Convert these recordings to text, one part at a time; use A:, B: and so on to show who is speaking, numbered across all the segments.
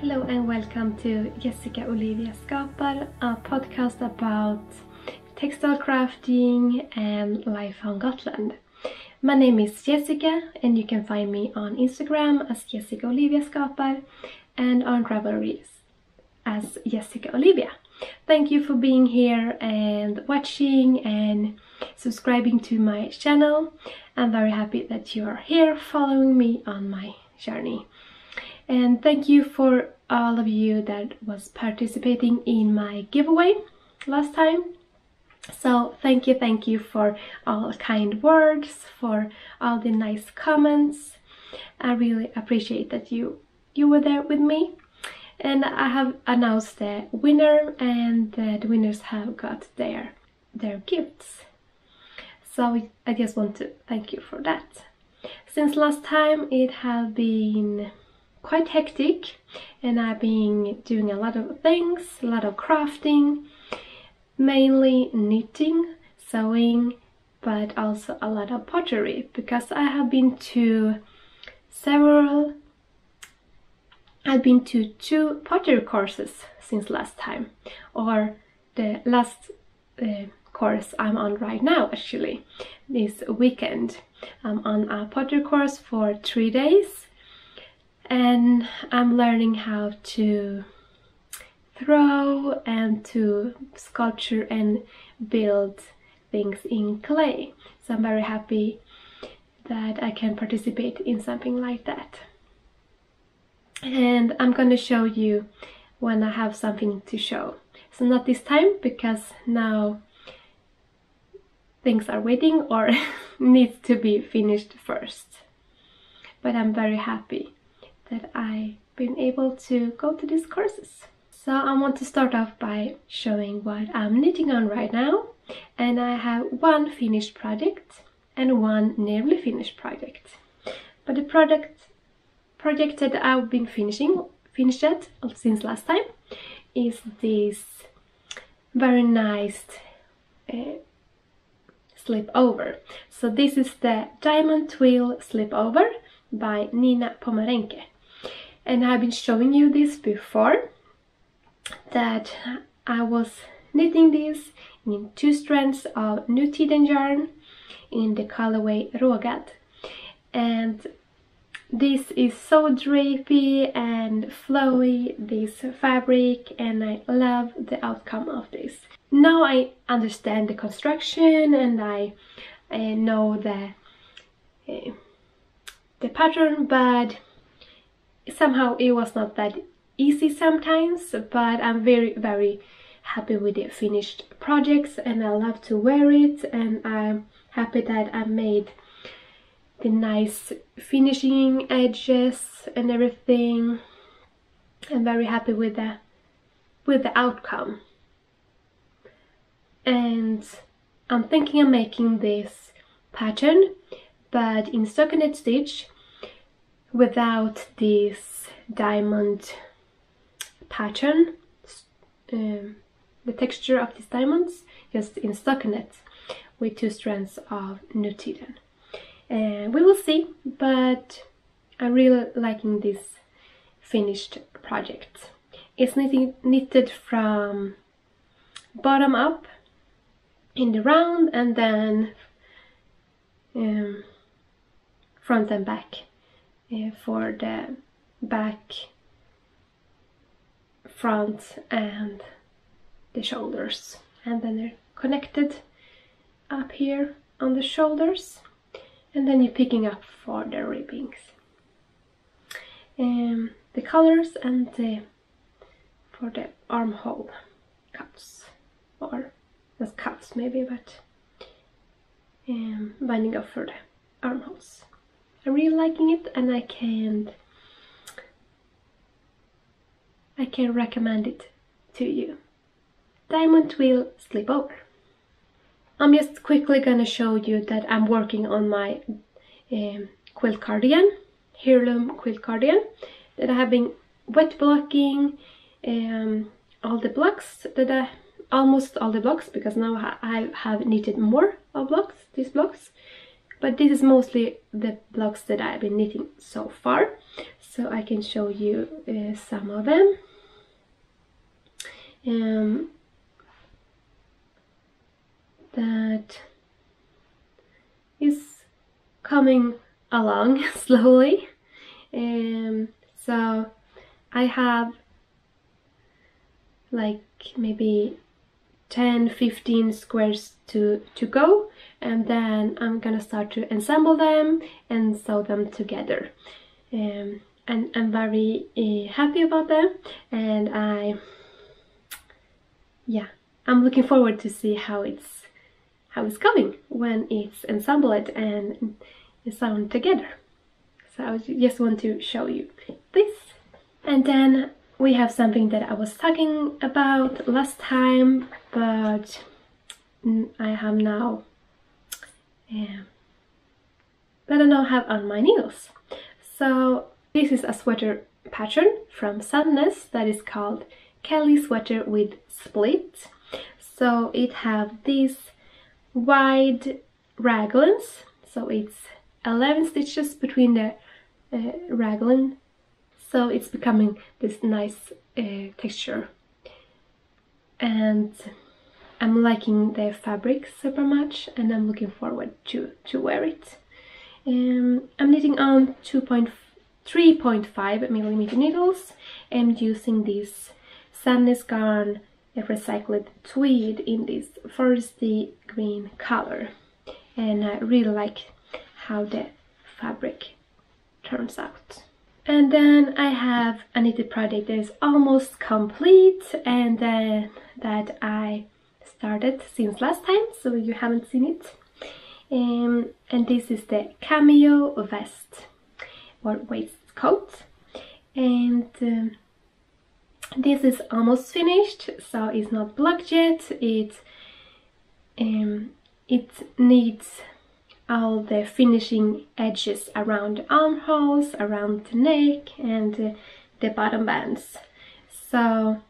A: Hello and welcome to Jessika Olivia Skapar, a podcast about textile crafting and life on Gotland. My name is Jessika and you can find me on Instagram as Jessika Olivia Skapar and on Ravelry as Jessika Olivia. Thank you for being here and watching and subscribing to my channel. I'm very happy that you are here following me on my journey. And thank you for all of you that was participating in my giveaway last time. So thank you for all kind words, for all the nice comments. I really appreciate that you were there with me. And I have announced the winner, and the winners have got their gifts. So I just want to thank you for that. Since last time it has been quite hectic and I've been doing a lot of things, a lot of crafting, mainly knitting, sewing, but also a lot of pottery, because I've been to two pottery courses since last time, or the last course I'm on right now actually, this weekend. I'm on a pottery course for 3 days. And I'm learning how to throw and to sculpture and build things in clay. So I'm very happy that I can participate in something like that. And I'm gonna show you when I have something to show. So not this time, because now things are waiting or needs to be finished first. But I'm very happy that I've been able to go to these courses. So I want to start off by showing what I'm knitting on right now. And I have one finished project and one nearly finished project. But the project that I've been finished since last time is this very nice slipover. So this is the Diamond Twill Slipover by Nina Pommerenke. And I've been showing you this before, that I was knitting this in 2 strands of Nutiden yarn in the colorway Rågad. And this is so drapey and flowy, this fabric, and I love the outcome of this. Now I understand the construction and I know the pattern, but somehow it was not that easy sometimes. But I'm very happy with the finished projects and I love to wear it, and I'm happy that I made the nice finishing edges and everything. I'm very happy with the outcome. And I'm thinking of making this pattern but in stockinette stitch, without this diamond pattern, the texture of these diamonds, just in stockinette with 2 strands of Nutiden. And we will see, but I'm really liking this finished project. It's knitted from bottom up in the round, and then front and back for the back, front and the shoulders, and then they're connected up here on the shoulders, and then you're picking up for the ribbings, the colors, and for the armhole cuffs, or not cuffs maybe, but binding up for the armholes. I'm really liking it, and I can recommend it to you. Diamond Twill Slipover. I'm just quickly gonna show you that I'm working on my quilt cardigan, Heirloom quilt cardigan, that I have been wet blocking all the blocks, almost all the blocks, because now I have knitted more of blocks, these blocks, but this is mostly the blocks that I've been knitting so far, so I can show you some of them. That is coming along slowly. So I have like maybe 10-15 squares to go, and then I'm gonna start to assemble them and sew them together. And I'm very happy about them, and I'm looking forward to see how it's going when it's assembled and sewn together. So I just want to show you this. And then we have something that I was talking about last time, but I have now that I now have on my needles. So this is a sweater pattern from Sandnes that is called Kelly Sweater with Split. So it have these wide raglans, so it's 11 stitches between the raglan, so it's becoming this nice texture, and I'm liking the fabric super much, and I'm looking forward to wear it. I'm knitting on 3.5 millimeter needles and using this Sandnes Recycled tweed in this foresty green color, and I really like how the fabric turns out. And then I have a knitted project that is almost complete, and that I started since last time, so you haven't seen it. And this is the Cameo vest or waistcoat, and this is almost finished, so it's not blocked yet. It needs all the finishing edges around the armholes, around the neck, and the bottom bands. So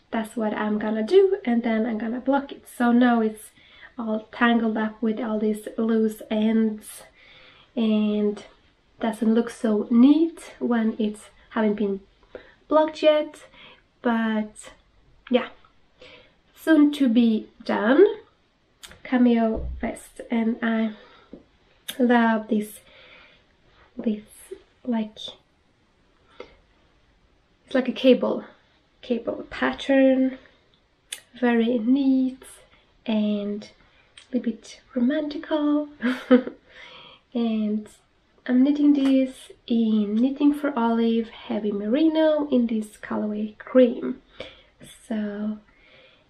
A: that's what I'm gonna do, and then I'm gonna block it. So now it's all tangled up with all these loose ends and doesn't look so neat when it's haven't been blocked yet. But yeah, soon to be done. Cameo vest, and I love this like it's like a cable pattern, very neat and a little bit romantical. And I'm knitting this in Knitting for Olive Heavy Merino in this colorway cream. So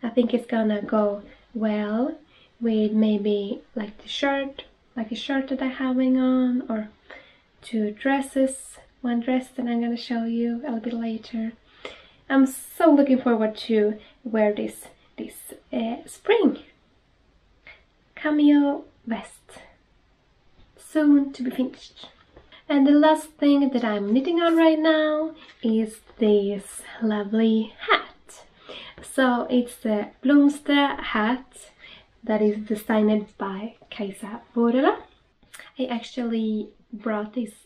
A: I think it's gonna go well with maybe like the shirt that I'm having on, or two dresses. One dress that I'm gonna show you a little bit later. I'm so looking forward to wear this spring. Cameo vest. Soon to be finished. And the last thing that I'm knitting on right now is this lovely hat. So it's the Blomstra hat that is designed by Kajsa Vuorela. I actually brought this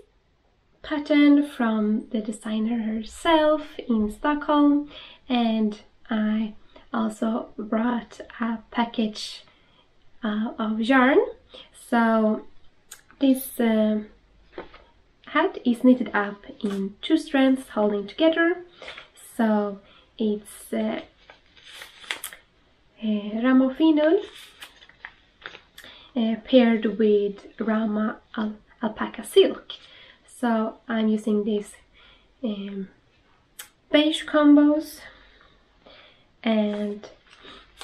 A: pattern from the designer herself in Stockholm, and I also brought a package of yarn. So this hat is knitted up in 2 strands holding together. So it's Rauma finull paired with Rauma alpaca silk. So I'm using these beige combos and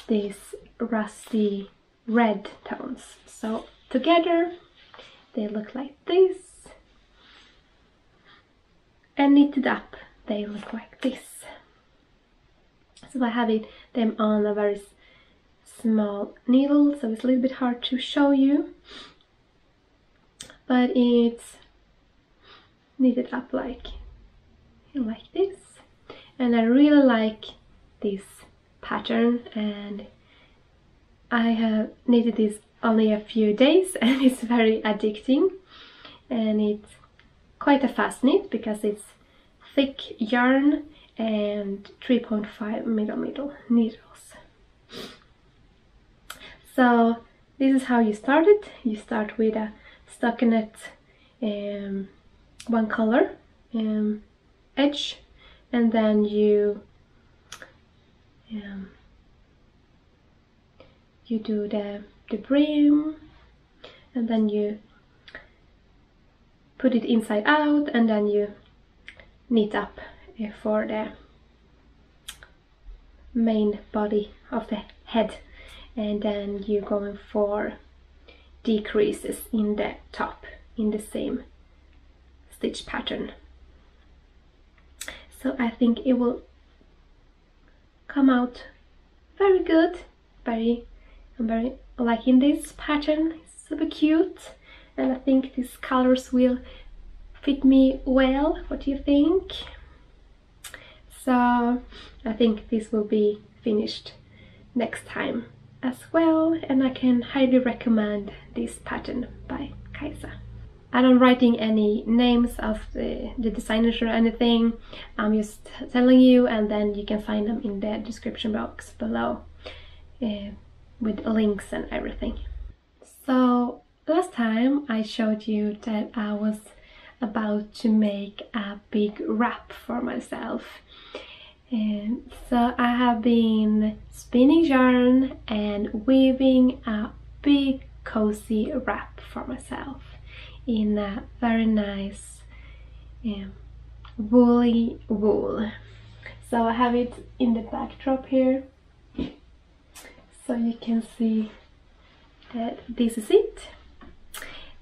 A: these rusty red tones. So together they look like this, and knitted up they look like this. So I have them on a very small needle, so it's a little bit hard to show you, but it's knitted up like this, and I really like this pattern, and I have knitted this only a few days, and it's very addicting, and it's quite a fast knit because it's thick yarn and 3.5 millimeter needles. So this is how you start it. You start with a stockinette one color edge, and then you do the brim, and then you put it inside out, and then you knit up for the main body of the head, and then you're going for decreases in the top in the same stitch pattern. So I think it will come out very good. I'm very liking this pattern. It's super cute, and I think these colors will fit me well. What do you think? So I think this will be finished next time as well, and I can highly recommend this pattern by Kajsa. I don't writing any names of the designers or anything. I'm just telling you, and then you can find them in the description box below with links and everything. So last time I showed you that I was about to make a big wrap for myself, and so I have been spinning yarn and weaving a big cozy wrap for myself in a very nice woolly wool. So I have it in the backdrop here, so you can see that this is it.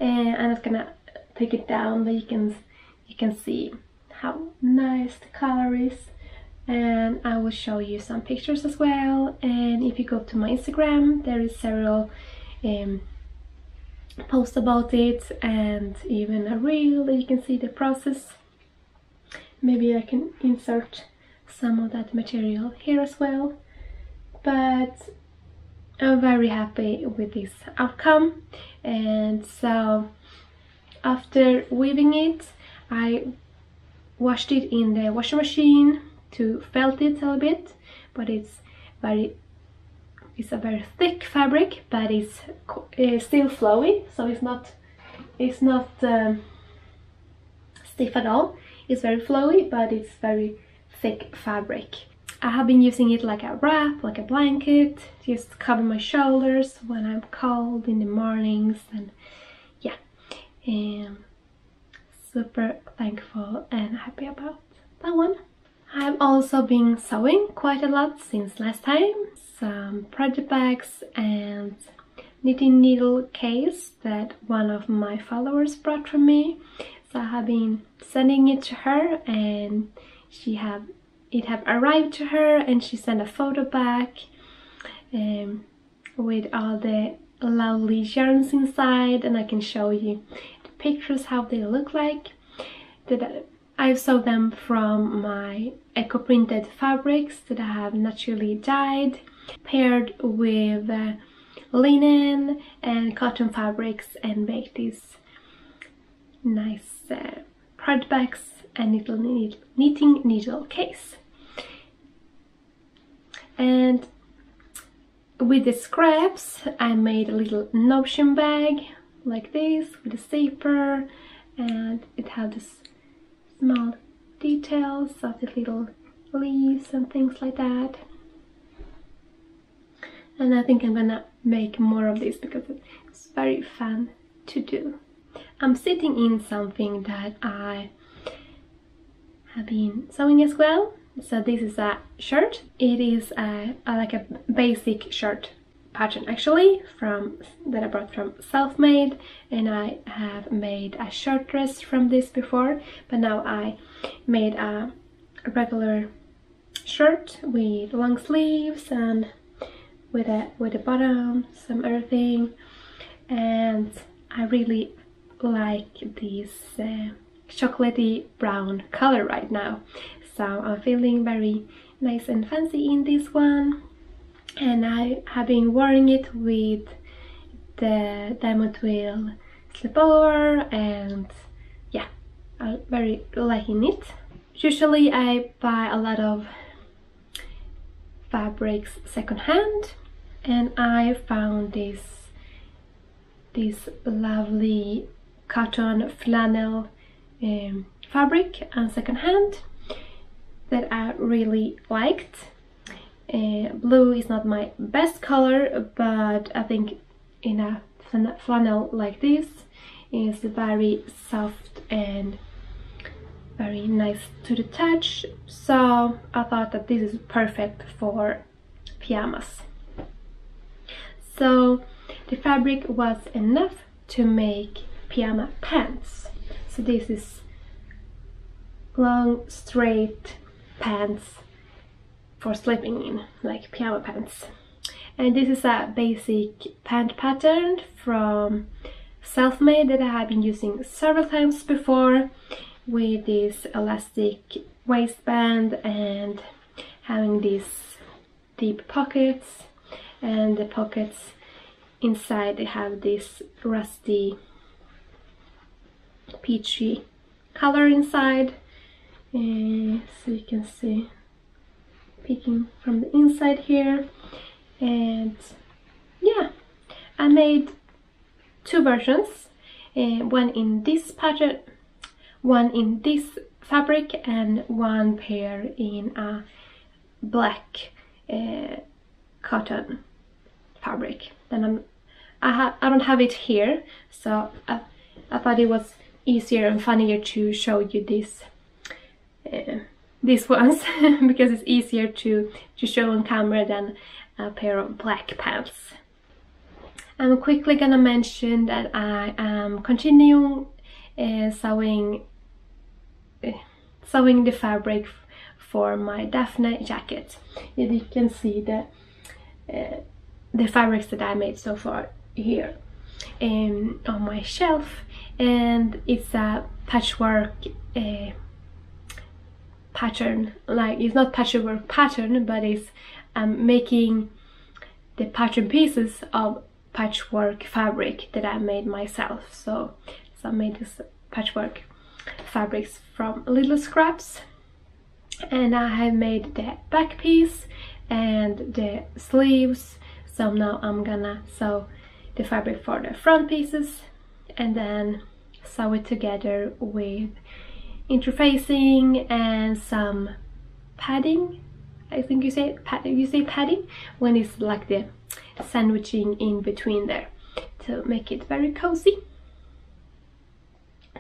A: And I'm not gonna take it down, but you can see how nice the color is, and I will show you some pictures as well. And if you go to my Instagram, there is several posts about it, and even a reel that you can see the process. Maybe I can insert some of that material here as well, but I'm very happy with this outcome. And so after weaving it, I washed it in the washing machine to felt it a little bit, but it's a very thick fabric, but it's still flowy, so it's not stiff at all. It's very flowy, but it's very thick fabric. I have been using it like a wrap, like a blanket, just cover my shoulders when I'm cold in the mornings, and yeah, super thankful and happy about that one. I've also been sewing quite a lot since last time. Some project bags and knitting needle case that one of my followers brought from me. So I have been sending it to her, and it have arrived to her, and she sent a photo back with all the lovely yarns inside, and I can show you the pictures how they look like. I've sewed them from my eco-printed fabrics that I have naturally dyed, paired with linen and cotton fabrics, and make these nice project bags and knitting needle case. And with the scraps I made a little notion bag like this with a zipper, and it had this small details of the little leaves and things like that. And I think I'm gonna make more of this because it's very fun to do. I'm sitting in something that I have been sewing as well. So this is a shirt. It is like a basic shirt pattern actually that I brought from Selfmade, and I have made a short dress from this before, but now I made a regular shirt with long sleeves and with a bottom, some everything, and I really like this chocolatey brown color right now. So I'm feeling very nice and fancy in this one, and I have been wearing it with the diamond twill slipover, and yeah, I'm very liking it. Usually I buy a lot of fabrics secondhand, and I found this lovely cotton flannel fabric and secondhand that I really liked. Blue is not my best color, but I think in a flannel like this is very soft and very nice to the touch, so I thought that this is perfect for pajamas. So the fabric was enough to make pajama pants. So this is long straight pants for sleeping in, like pajama pants. And this is a basic pant pattern from Selfmade that I have been using several times before, with this elastic waistband and having these deep pockets, and the pockets inside they have this rusty peachy color inside, so you can see peeking from the inside here. And yeah, I made two versions, one in this pattern, one in this fabric, and one pair in a black cotton fabric. Then I don't have it here, so I thought it was easier and funnier to show you these ones because it's easier to show on camera than a pair of black pants. I'm quickly gonna mention that I am continuing sewing the fabric for my Daphne jacket. You can see the fabrics that I made so far here on my shelf, and it's a patchwork pattern. Like, it's not patchwork pattern, but it's making the pattern pieces of patchwork fabric that I made myself. So I made this patchwork fabrics from little scraps, and I have made the back piece and the sleeves. So now I'm gonna sew the fabric for the front pieces and then sew it together with interfacing and some padding. I think you say padding when it's like the sandwiching in between there to make it very cozy.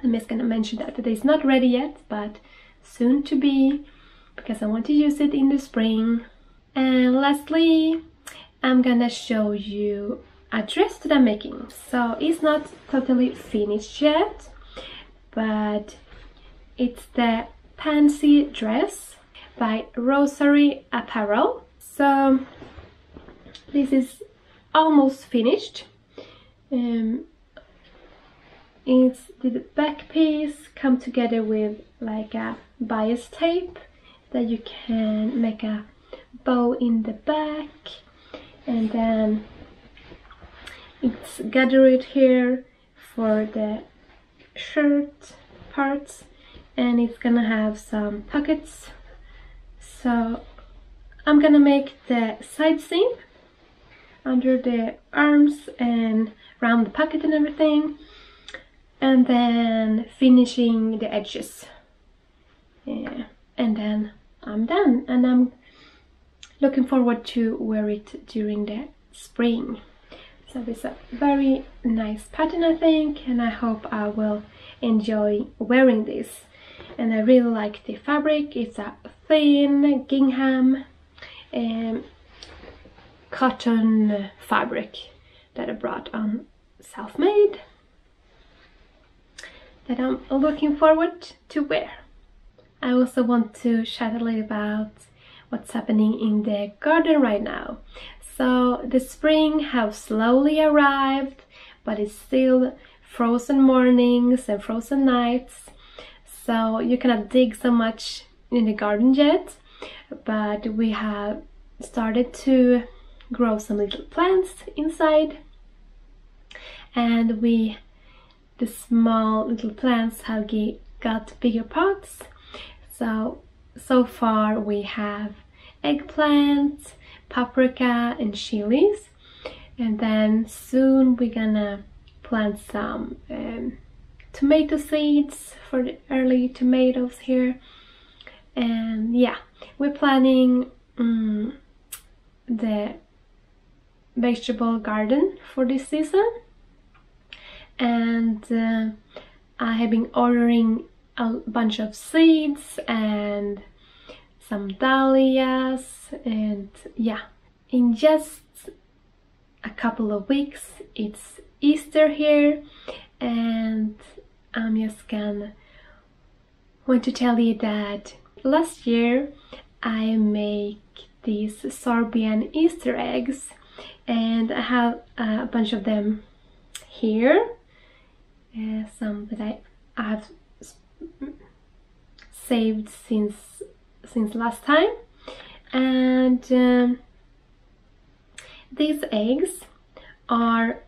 A: I'm just gonna mention that it's not ready yet, but soon to be, because I want to use it in the spring. And lastly, I'm gonna show you a dress that I'm making. So it's not totally finished yet, but it's the Pansy dress by Rosary Apparel. So this is almost finished. It's the back piece come together with like a bias tape that you can make a bow in the back, and then it's gathered here for the shirt parts, and it's gonna have some pockets. So I'm gonna make the side seam under the arms and around the pocket and everything, and then finishing the edges. Yeah. And then I'm done, and I'm looking forward to wear it during the spring. So it's a very nice pattern, I think, and I hope I will enjoy wearing this. And I really like the fabric. It's a thin gingham cotton fabric that I brought on Selfmade that I'm looking forward to wear. I also want to chat a little about what's happening in the garden right now. So the spring has slowly arrived, but it's still frozen mornings and frozen nights. So you cannot dig so much in the garden yet, but we have started to grow some little plants inside. and the small little plants have got bigger pots. So far we have eggplant, paprika and chilies, and then soon we're gonna plant some tomato seeds for the early tomatoes here. And yeah, we're planning the vegetable garden for this season, and I have been ordering a bunch of seeds and some dahlias, and yeah, in just a couple of weeks it's Easter here, and I'm just want to tell you that last year I make these Sorbian Easter eggs, and I have a bunch of them here, some that I have saved since last time. And these eggs are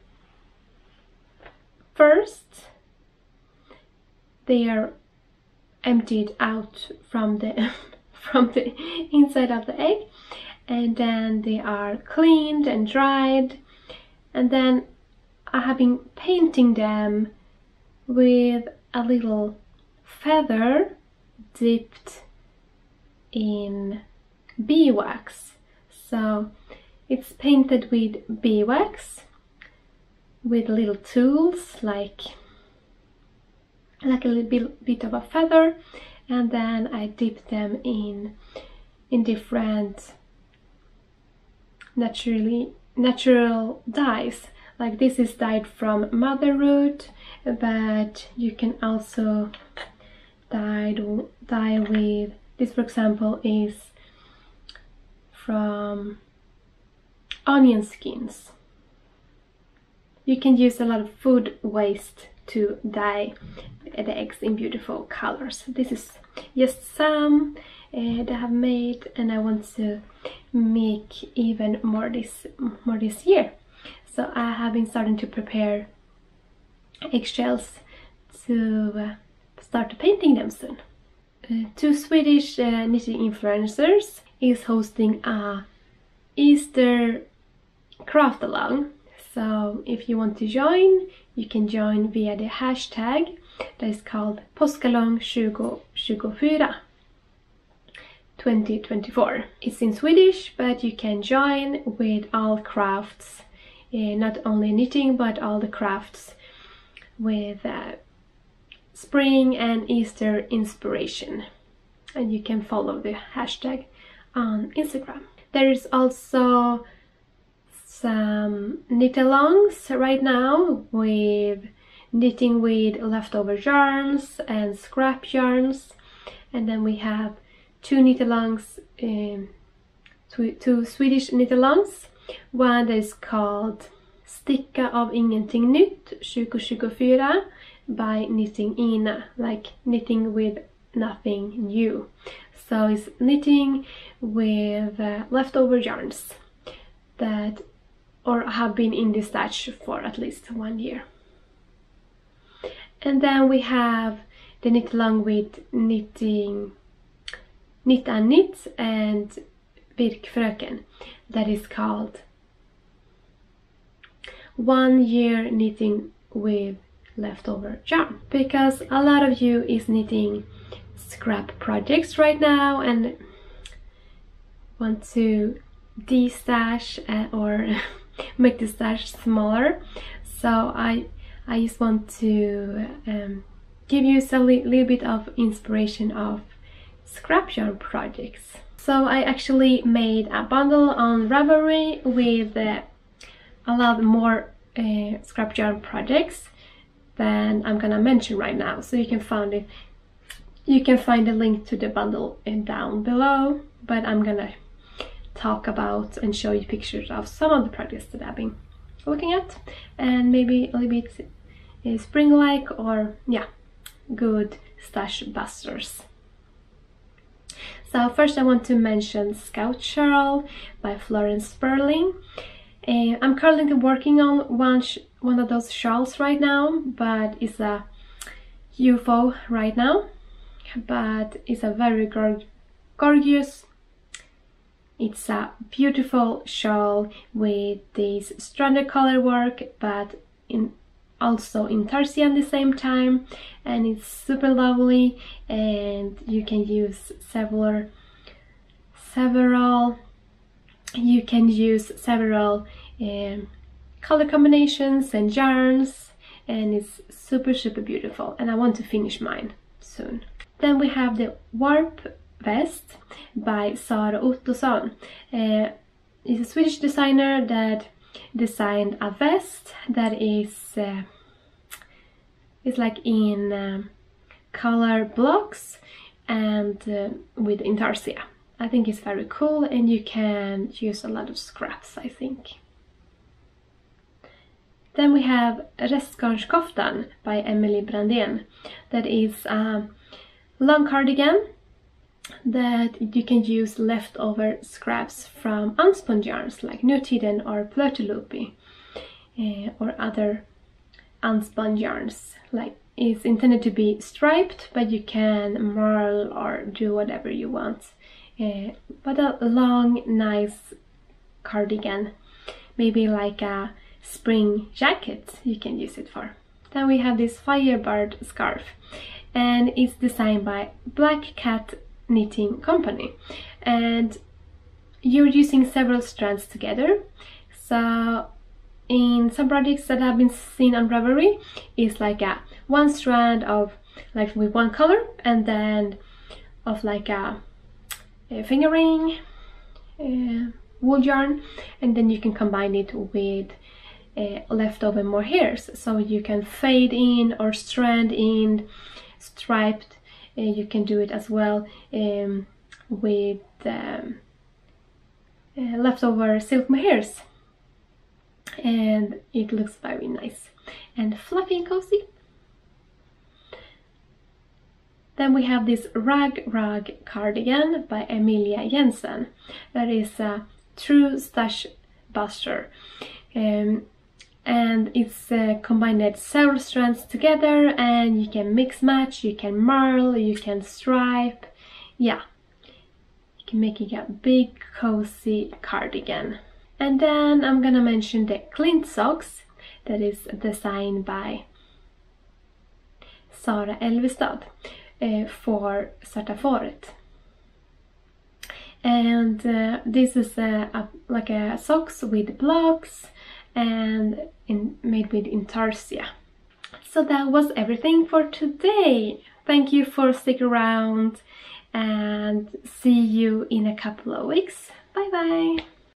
A: first, they are emptied out from the from the inside of the egg, and then they are cleaned and dried, and then I have been painting them with a little feather dipped in beeswax. So it's painted with beeswax with little tools like a little bit of a feather, and then I dip them in different natural dyes. Like this is dyed from mother root, but you can also dye with this, for example, is from onion skins. You can use a lot of food waste to dye the eggs in beautiful colors. This is just some that I have made, and I want to make even more this year. So I have been starting to prepare eggshells to start painting them soon. Two Swedish knitting influencers is hosting a Easter craft along. So if you want to join, you can join via the hashtag that is called Påskalång 2024. 2024. It's in Swedish, but you can join with all crafts, not only knitting but all the crafts with spring and Easter inspiration, and you can follow the hashtag on Instagram. There is also some knit-alongs right now with knitting with leftover yarns and scrap yarns, and then we have two knit-alongs, two Swedish knit-alongs. One that is called Sticka av ingenting nytt 2024 by Knitting Ina, like knitting with nothing new. So it's knitting with leftover yarns that have been in this batch for at least 1 year. And then we have the knit along with knitting Knit and Knit and Virkfröken that is called 1 year knitting with leftover yarn, because a lot of you is knitting scrap projects right now and want to de-stash or make the stash smaller. So I just want to give you a little bit of inspiration of scrap yarn projects. So I actually made a bundle on Ravelry with a lot more scrap yarn projects than I'm gonna mention right now. So you can find it. You can find a link to the bundle down below, but I'm gonna talk about and show you pictures of some of the projects that I've been looking at, and maybe a little bit spring-like, or yeah, good stash busters. So first I want to mention Scout Shirl by Florence Sperling. I'm currently working on one of those shawls right now, but it's a UFO right now, but it's a very gorgeous. It's a beautiful shawl with this stranded color work, but also in tarsia at the same time, and it's super lovely, and you can use several color combinations and yarns, and it's super beautiful, and I want to finish mine soon. Then we have the warp vest by Sara Ottosson. It's a Swedish designer that designed a vest that is like in color blocks and with intarsia. I think it's very cool, and you can use a lot of scraps, I think. Then we have Restgarnskoftan by Emily Brandén. That is a long cardigan that you can use leftover scraps from unspun yarns like Nutiden or Plötelupi or other unspun yarns. Like, it's intended to be striped, but you can marl or do whatever you want. But a long, nice cardigan, maybe like a spring jacket you can use it for. Then we have this Firebird scarf, and it's designed by Black Cat Knitting Company, and you're using several strands together. So in some projects that have been seen on Ravelry, it's like a one strand of like with one color, and then of like a fingering wool yarn, and then you can combine it with leftover more hairs, so you can fade in or strand in, striped. You can do it as well with leftover silk hairs, and it looks very nice and fluffy and cozy. Then we have this Rag cardigan by Emilia Jensen. That is a true stash buster, and it's combined several strands together, and you can mix match, you can marl, you can stripe. Yeah, you can make it a big cozy cardigan. And then I'm gonna mention the Clint socks that is designed by Sara Elvestad for Sartaforet. And this is like a socks with blocks and made with intarsia. So that was everything for today. Thank you for sticking around, and see you in a couple of weeks. Bye bye!